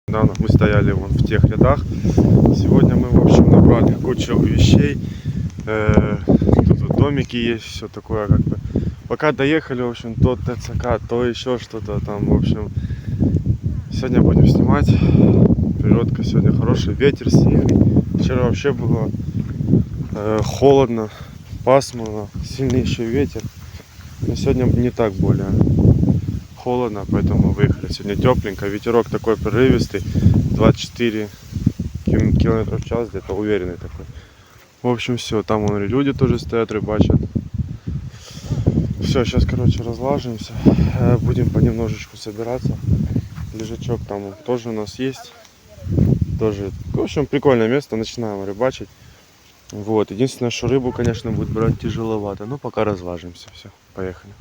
Недавно мы стояли вон в тех рядах. Сегодня мы, в общем, набрали кучу вещей. Тут вот домики есть, все такое, как бы. Пока доехали, в общем, то ТЦК, то еще что-то там, в общем. Сегодня будем снимать. Природка сегодня хорошая, ветер сильный. Вчера вообще было холодно, пасмурно, сильный еще ветер. Но сегодня не так более холодно, поэтому мы выехали. Сегодня тепленько, ветерок такой порывистый, 24 км в час, где-то уверенный такой. В общем, все, там вон люди тоже стоят, рыбачат. Все, сейчас, короче, разлаживаемся, будем понемножечку собираться. Лежачок там тоже у нас есть. Тоже, в общем, прикольное место, начинаем рыбачить. Вот, единственное, что рыбу, конечно, будет брать тяжеловато, но пока разлажимся. Все, поехали.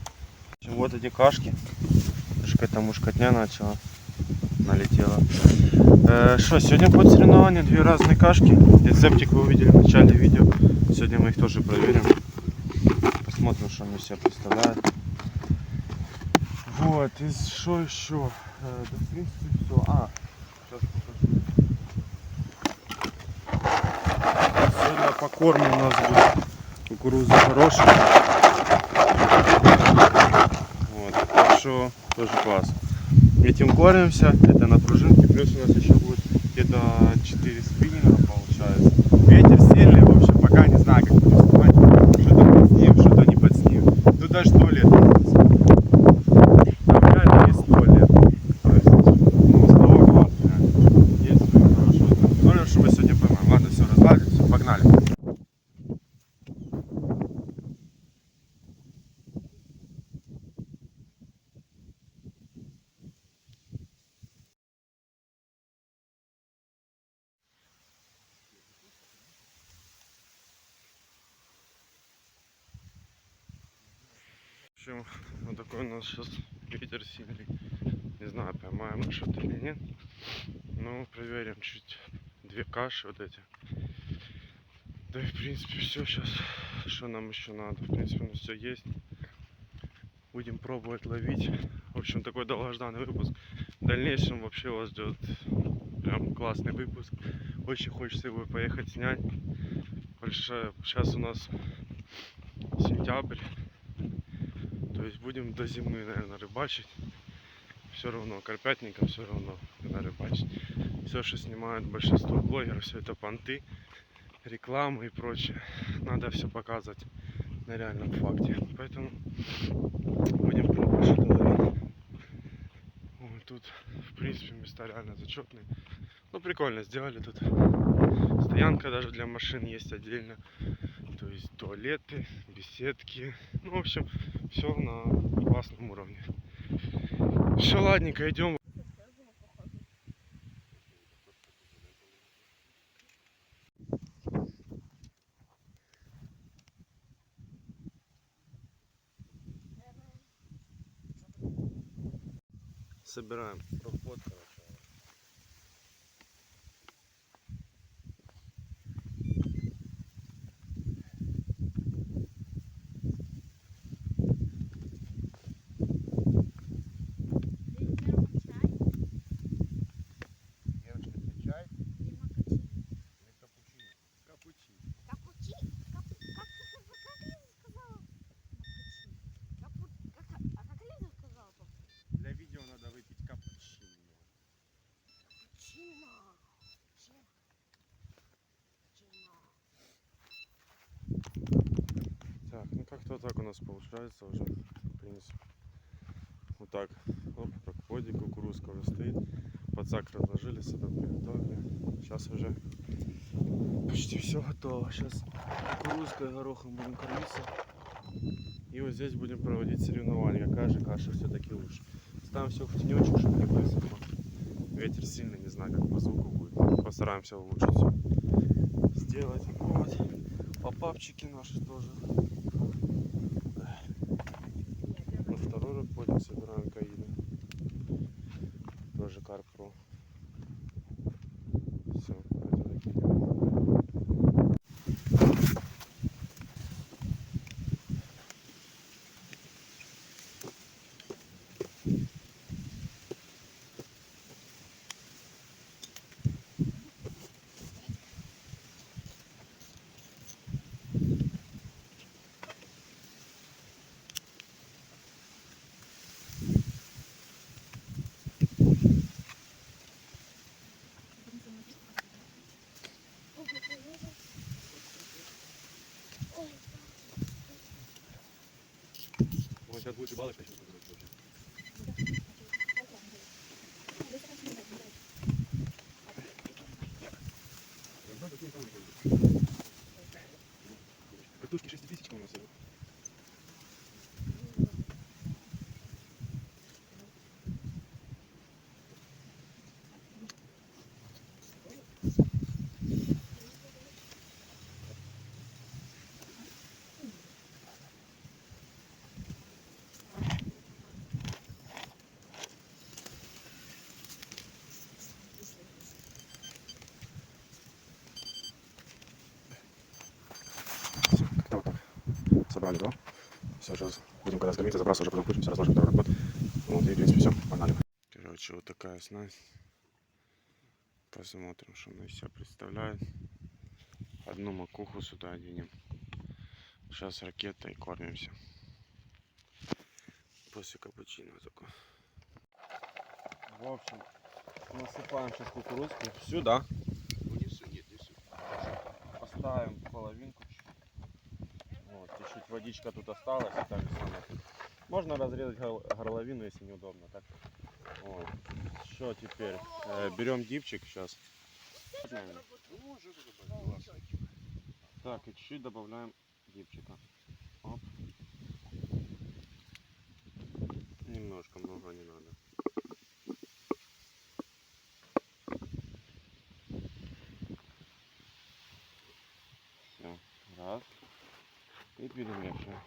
Вот эти кашки. Какая-то мушкотня начала, налетела. Что, сегодня будет соревнование, две разные кашки. Рецептик вы увидели в начале видео. Сегодня мы их тоже проверим. Посмотрим, что они себя представляют. Вот, и что еще? Да, в принципе, все. Сейчас покажу. Сегодня по корму у нас будет кукуруза хорошая. Вот, так что тоже класс. Этим кормимся, это на пружинке, плюс у нас еще будет где-то 4 спиннинга получается. Ветер сильный, в общем, пока не знаю, как буду снимать. Что-то подсним, что-то не подсним. Тут даже туалет. Там реально есть туалет. То есть, ну, снова класс, реально. Есть хорошо. Смотрим, что мы сегодня поймаем. Ладно, все, разладимся, погнали. В общем, вот такой у нас сейчас ветер сильный. Не знаю, поймаем мы что-то или нет. Ну, проверим чуть две каши вот эти. Да и в принципе все сейчас. Что нам еще надо? В принципе, у нас все есть. Будем пробовать ловить. В общем, такой долгожданный выпуск. В дальнейшем вообще вас ждет прям классный выпуск. Очень хочется его поехать снять. Большая. Сейчас у нас сентябрь. То есть будем до зимы, наверное, рыбачить. Все равно, карпятникам все равно надо рыбачить. Все, что снимают большинство блогеров, все это понты, рекламы и прочее. Надо все показывать на реальном факте. Поэтому будем пробовать что-то ловить. Вот тут, в принципе, места реально зачетные. Ну, прикольно сделали тут. Стоянка даже для машин есть отдельно. То есть туалеты, беседки. Ну, в общем, все на классном уровне. Все, ладненько, идем. Собираем проход, короче. Для видео надо выпить капучино. Так, ну как-то так у нас получается уже, в принципе. Вот так, оп, проходик, кукурузка уже стоит. Подсак разложили, сюда приготовили. Сейчас уже почти все готово. Сейчас кукурузкой и горохом будем кормиться. И вот здесь будем проводить соревнования. Какая же каша все-таки лучше. Ставим все в тенечек, чтобы не высохло. Ветер сильный, не знаю, как по звуку будет. Постараемся улучшить все сделать. Вот. Попапчики наши тоже. На второй род ходим, собираем каиды. Тоже карпро. Все, это такие дела. сейчас будет рыбалочка сейчас вообще. Картошки 6000 у нас. Вот так. Собрали, да? Все, сейчас будем когда скормиться, забрасывать уже потом включимся, разложим второй работ. Вот, и в принципе все, погнали. Короче, вот такая снасть. Посмотрим, что она из себя представляет. Одну макуху сюда оденем. Сейчас ракета и кормимся. После капучино такой. В общем, насыпаем сейчас кукурузку сюда. Поставим половинку. Вот, чуть-чуть водичка тут осталась. И так же самое. Можно разрезать горловину, если неудобно. Так? Вот. Что теперь? Берем дипчик сейчас. Так, и чуть-чуть добавляем дипчика. Оп. Немножко, много не надо. Все, раз. И перемешиваем.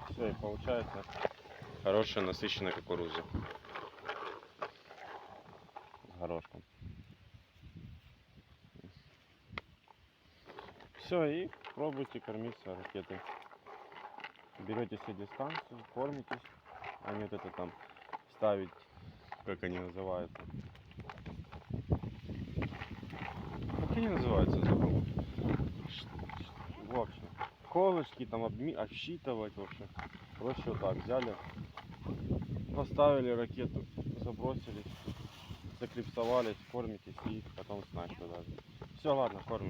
Все, и получается хорошая насыщенная кукуруза с горошком. Все, и пробуйте кормиться ракетой. Берете себе дистанцию, кормитесь, а не вот это там ставить, как они называются. Как они называются, забыл. В общем, колышки там обсчитывать вообще. Проще вот так взяли, поставили ракету, забросили, заклипсовались, кормитесь и потом снасть туда. Все, ладно, кормим.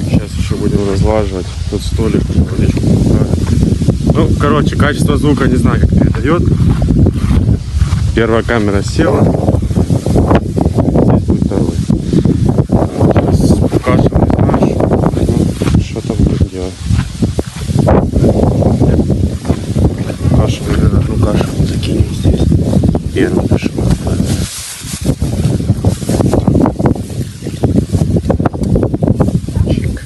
Сейчас еще будем разлаживать. Тут столик, водичку. Ну, короче, качество звука не знаю, как передает. Первая камера села. Здесь будет второй. Сейчас покажем, не знаешь, что там будем делать. Кашу, наверное, одну кашу закинем здесь. Первую кашу. Чик.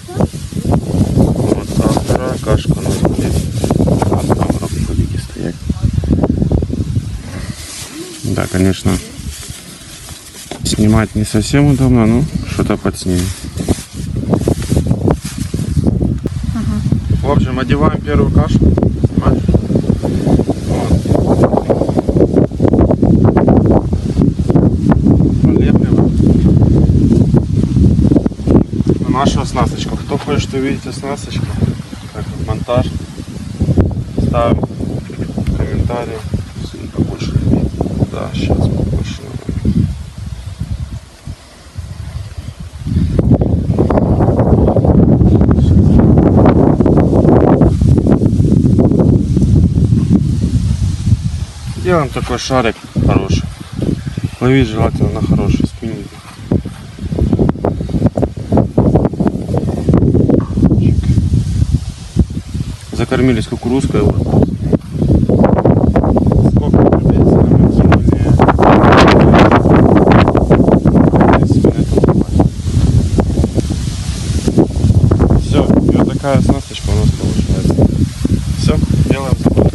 Вот, а вторая кашка у нас будет. Камера будет стоять. Да, конечно, снимать не совсем удобно, но что-то подснимем. В общем, одеваем первую кашу. Нашу оснасточку. Кто хочет увидеть оснасточку, как монтаж, ставим комментарии. Побольше. Да, сейчас побольше. Делаем такой шарик хороший. Ловить желательно на хороший спиннинг. Закормились кукурузкой. Сколько придется, мы кинули. Все, и вот такая оснасточка у нас получается. Все, делаем забор.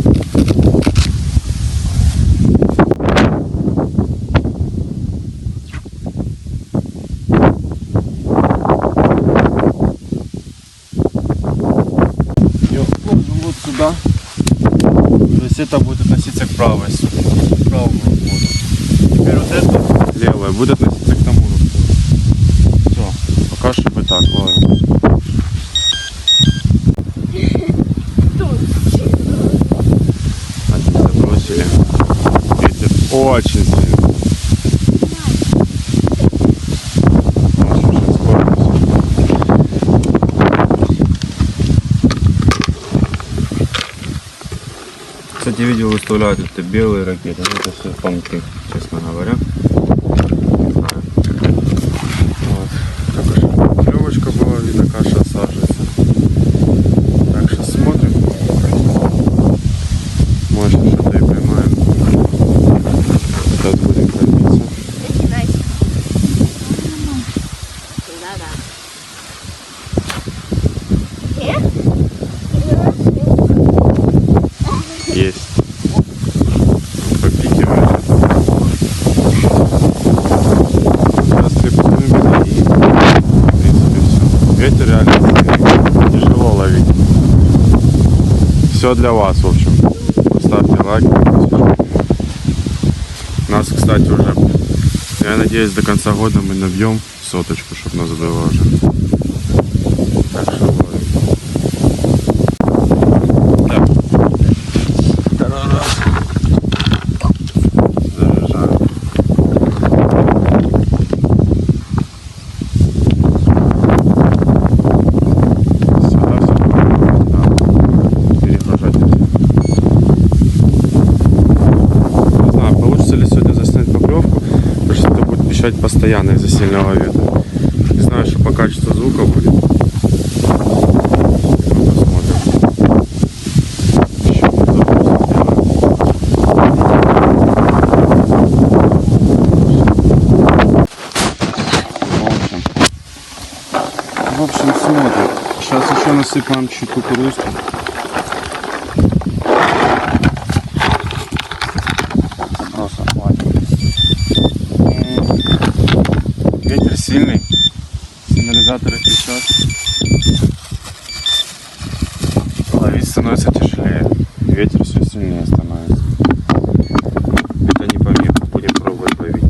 Вот сюда. То есть это будет относиться к правому входу. Теперь вот это левое будет относиться к тому. Очень сильно. Кстати, видео выставляют это белые ракеты, ну, это все понты, честно говоря. Вот. Так уж клевочка была, видно, каша осаживается. Так что смотрим. Может, что-то и поймаем. Сейчас будем кормиться. Есть. Попикивает. Сейчас трепетным и, в принципе, все. Ветер реально тяжело ловить. Все для вас, в общем. Ставьте лайк. Нас, кстати, уже, я надеюсь, до конца года мы набьем 100, чтобы нас было уже. Так что ловим. Постоянно из-за сильного ветра. Не знаю, что по качеству звука будет. Посмотрим. В общем, смотрим. Сейчас еще насыпаем чуть кукурузку. Просто хватит. Ветер сильный, сигнализаторы пищат. Ловить становится тяжелее. Ветер все сильнее становится. Это не помеха, будем пробовать ловить.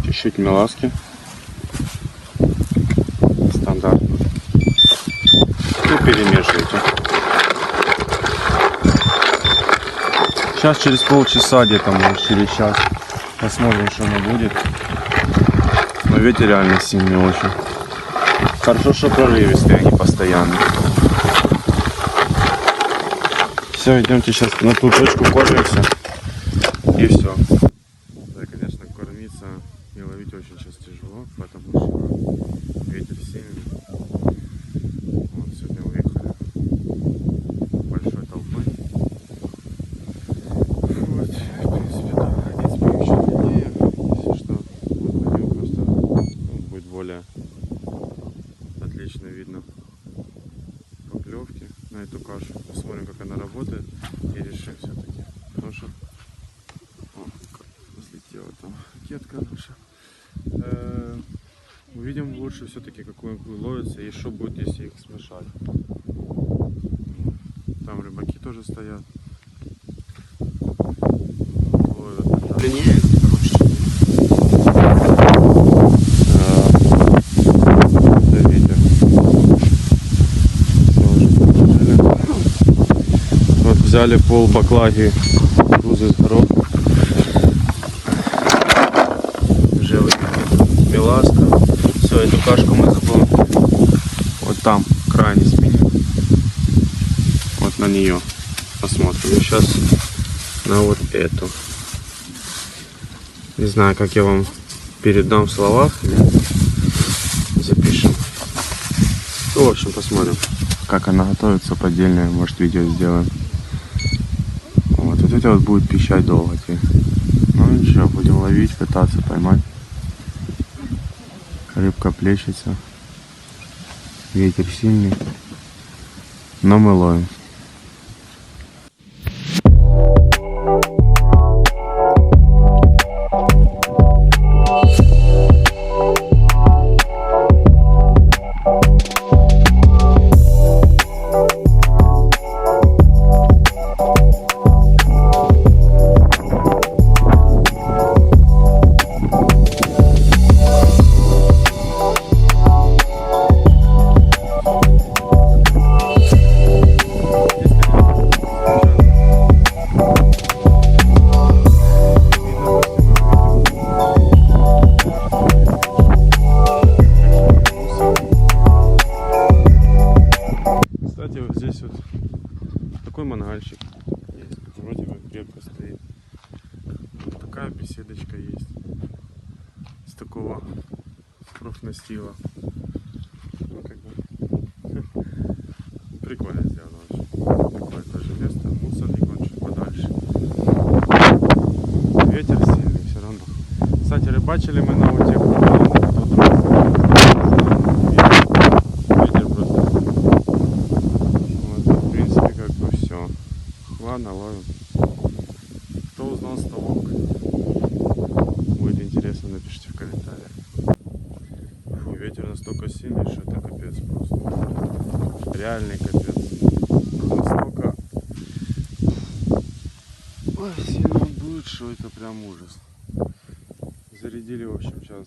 Чуть-чуть меласки. Стандартно. И перемешивайте. Сейчас через полчаса где-то, может через час. Посмотрим, что оно будет. Но ветер реально сильный очень. Хорошо, что прорывистые, они постоянные. Все, идемте сейчас на ту точку кормимся. И все. Да, конечно, кормиться и ловить очень сейчас тяжело, потому что ветер сильный. Вот, сегодня уехали большой толпой. Вот, в принципе, да, ходить с еще длиннее. Если что, вот на нем просто будет более отлично видно поклевки на эту кашу. Посмотрим, как она работает, и решим все-таки. Потому что взлетела там ракетка наша. Увидим лучше все-таки, какой ловится и что будет, если их смешать. Там рыбаки тоже стоят. Длиннее, короче. Это ветер. Все уже положили. Вот взяли пол баклаги кукурузы с горох. Уже меласка. Все, эту кашку мы забудем вот там, крайне сменим. Вот на нее посмотрим. И сейчас на вот эту. Не знаю, как я вам передам в словах. Запишем. Ну, в общем, посмотрим, как она готовится поддельное. Может, видео сделаем. Вот это вот будет пищать долго. Ну ничего, будем ловить, пытаться поймать. Рыбка плещется. Ветер сильный. Но мы ловим. здесь вот такой мангальчик есть. Вроде бы крепко стоит. Вот такая беседочка есть. С такого профнастила. Ну, как бы прикольно сделано очень. Такое тоже место. Мусорник он чуть подальше. Ветер сильный все равно. Кстати, рыбачили мы на вот тех ветер просто. Вот, в принципе, как бы все. Ладно, ловим. Кто узнал ставок? Будет интересно, напишите в комментариях. Фу, ветер настолько сильный, что это капец просто. Реальный капец. Настолько сильно будет, что это прям ужас. Зарядили, в общем, сейчас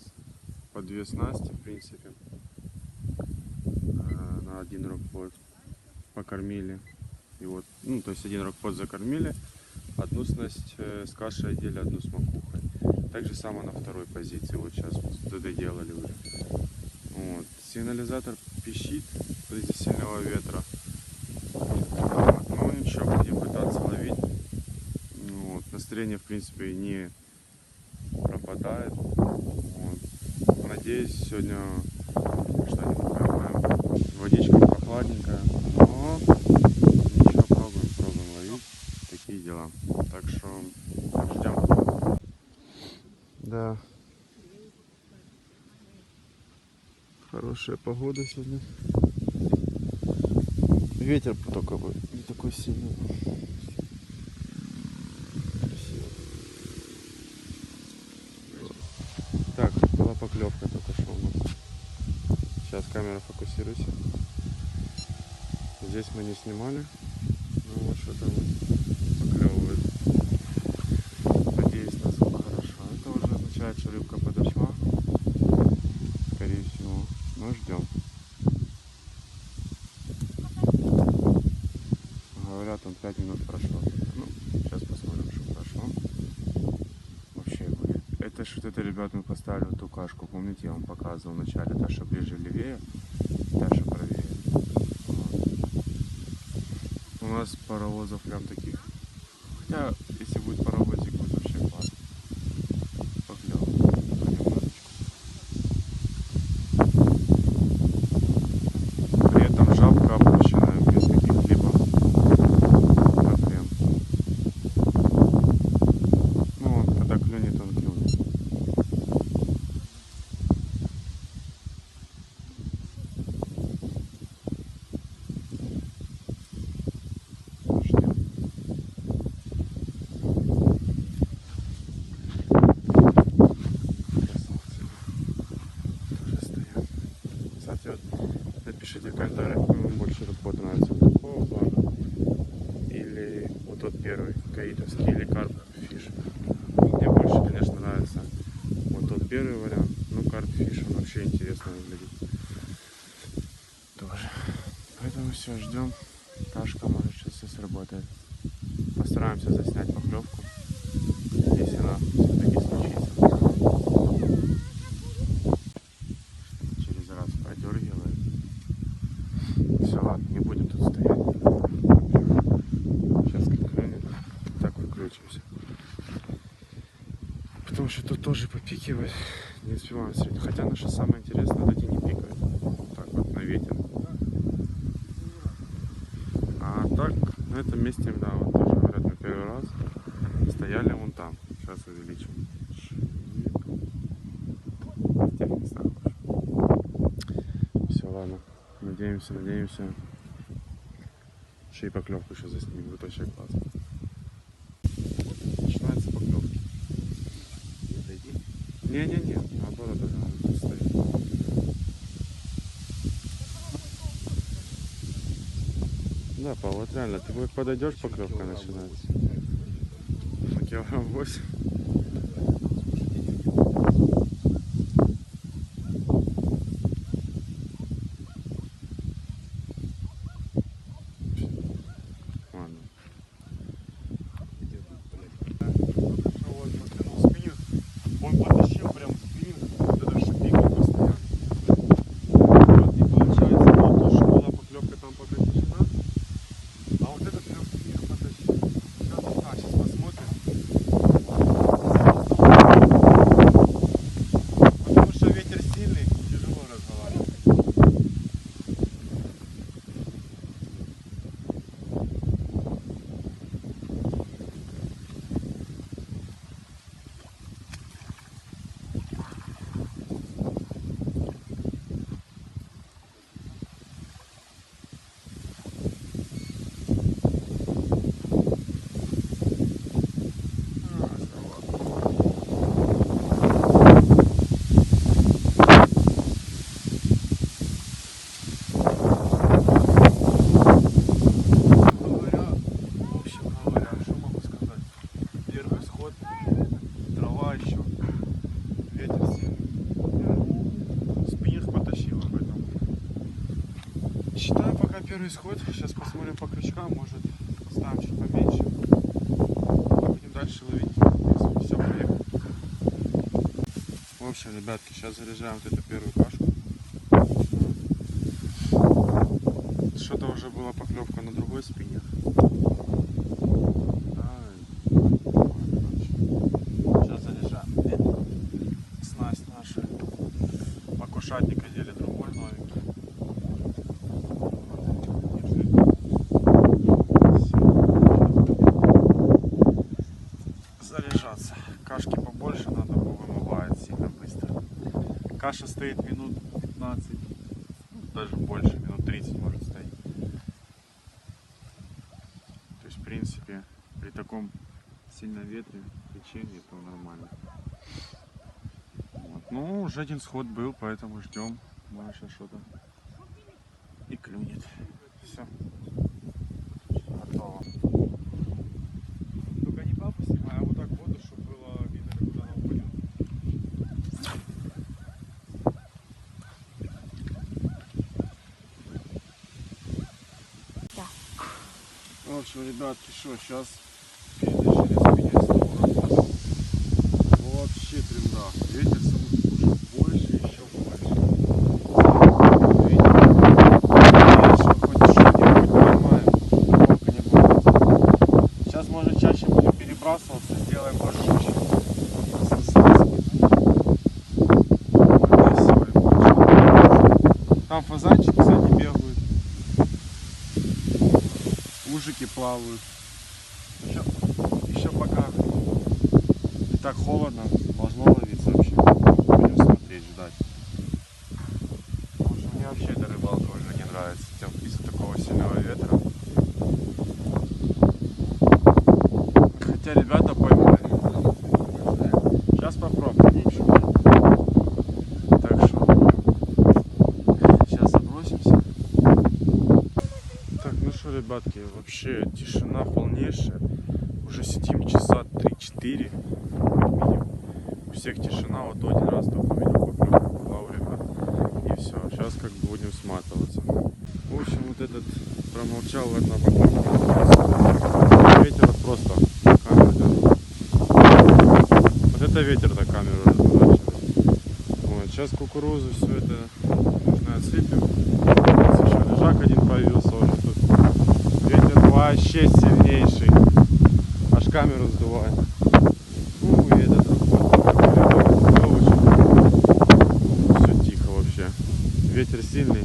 по 2 снасти, в принципе, на один рокпот. Покормили. И вот, ну, то есть один рокпот закормили, одну снасть с кашей одели, одну с макухой. Так же само на второй позиции, вот сейчас вот доделали уже. Вот. Сигнализатор пищит из-за сильного ветра. Ну ничего, будем пытаться ловить. Вот. Настроение, в принципе, не пропадает. Вот. Надеюсь, сегодня что-нибудь поймаем. Водичка прохладненькая. Но ничего, пробуем ловить. Такие дела. Так что ждем. Да. Хорошая погода сегодня. Ветер только не такой сильный. Красиво. Так, была поклевка только что у нас. Сейчас камера фокусируется. Здесь мы не снимали. Ну вот что-то вот поклевывает. Надеюсь, на звук хорошо. Это уже означает, что рыбка подошла. Скорее всего. Но ждем. Говорят, он 5 минут прошло. Ну, сейчас посмотрим, что прошло. Вообще, это что это, ребят, мы поставили вот ту кашку. Помните, я вам показывал вначале, та, что ближе левее, та, что правее. Вот. У нас паровозов прям таких. Хотя, если будет паровозик, будет вообще классно. Поклёв. При этом жабка опущенная без каких-либо проблем. Ну, когда клюнет, он клюнет. Ждем. Кстати, вот напишите в комментариях, какой вам больше рыбот нравится, вот такого плана или вот тот первый, каитовский или карп фиш. Мне больше, конечно, нравится вот тот первый вариант, но карп фиш, он вообще интересно выглядит тоже. Поэтому все, ждем. Ташка может сейчас все сработает. Постараемся заснять поклевку, если она все-таки случится. Через раз продергивает. Все, ладно, не будем тут стоять. Сейчас как клюнет, так выкручиваемся. Потому что тут тоже попикивать не успеваем встретить. Хотя наше самое интересное, вот эти не пикают. Вот так вот на ветер. А так, на этом месте, да, вот тоже говорят, мы первый раз стояли вон там. Сейчас увеличим. В тех местах уже. Все, ладно. Надеемся, что и поклевку еще заснимем. Будет вообще классно. Начинается поклевки. Не-не-не, наоборот, даже надо тут стоять. Да, Павел, вот реально, ты вот подойдешь, поклевка начинается. На килограмм 8. Ладно. Он потащил прям спиннинг, это же пикал постоянно. Вот, и получается, вот то, что была поклевка там пока тишина, ход. Сейчас посмотрим по крючкам, может поставим чуть поменьше. Будем дальше ловить, если все поехало. В общем, ребятки, сейчас заряжаем вот эту первую кашку. Что-то уже была поклевка на другой спине. Сейчас заряжаем. Снасть наша. Покушатник одели другой новенький. Заряжаться. Кашки побольше надо, вымывает сильно быстро. Каша стоит минут 15, даже больше, минут 30 может стоять. То есть в принципе при таком сильном ветре, течении, то нормально. Вот. Ну, уже один сход был, поэтому ждем. Может сейчас что-то и клюнет. Все. Готово. Только не папу снимай, а вот так воду, чтобы было видно, куда она упадет. Да. В общем, ребятки, что, сейчас перетащили спиннинг снова. Вообще тренда. Ветер уже больше, еще больше. Сейчас, может, чаще будем перебрасываться, сделаем пошуче. Там фазанчики, кстати, бегают. Ужики плавают. Еще пока не так холодно, должно ловиться вообще. Будем смотреть, ждать. Потому что мне вообще эта рыбалка уже не нравится. Из-за такого сильного ветра. Хотя ребята поймали. Сейчас попробуем. Так что сейчас забросимся. Так, ну что, ребятки, вообще тишина полнейшая. Уже сидим часа 3-4. У всех тишина, вот один раз только видел поклевку была у ребят. И все, сейчас как бы будем сматываться. В общем, вот этот промолчал, одна поклевка. Ветер просто камеру держит. Вот это ветер на камеру разворачивает. Вот, сейчас кукурузу все это нужно отсыпем. Еще лежак один появился уже тут. Ветер вообще сильнейший. Аж камеру сдувает. Ну и этот все тихо вообще. Ветер сильный.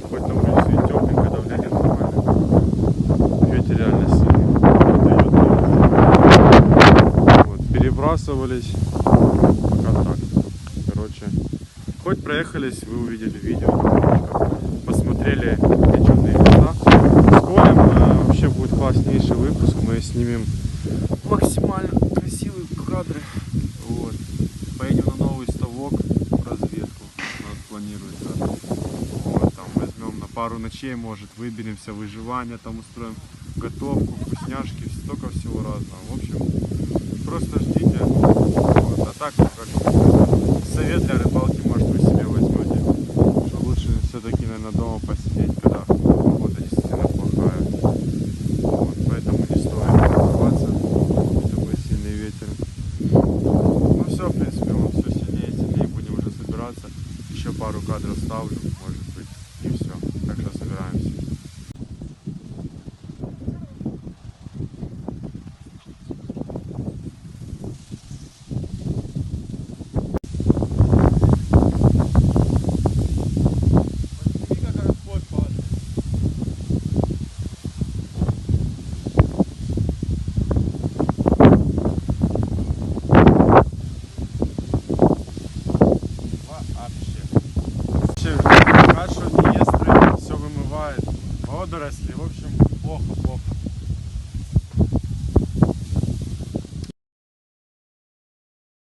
Хоть на улице и тепленько, давление нормально. Ветер реально сильный. Вот, перебрасывались. Пока так. Короче. Хоть проехались, вы увидели видео. Посмотрели лечебные места. Скоро вообще будет класснейший выпуск. Мы снимем максимально красивые кадры. Вот. Поедем на новый ставок в разведку. У нас планируется. Вот, там возьмем на пару ночей, может, выберемся, выживание, там устроим готовку, вкусняшки, столько всего разного. В общем, просто ждите. Вот. А так, как совет для рыбалки, может, вы себе возьмете. Что лучше все-таки, наверное, дома посидеть, когда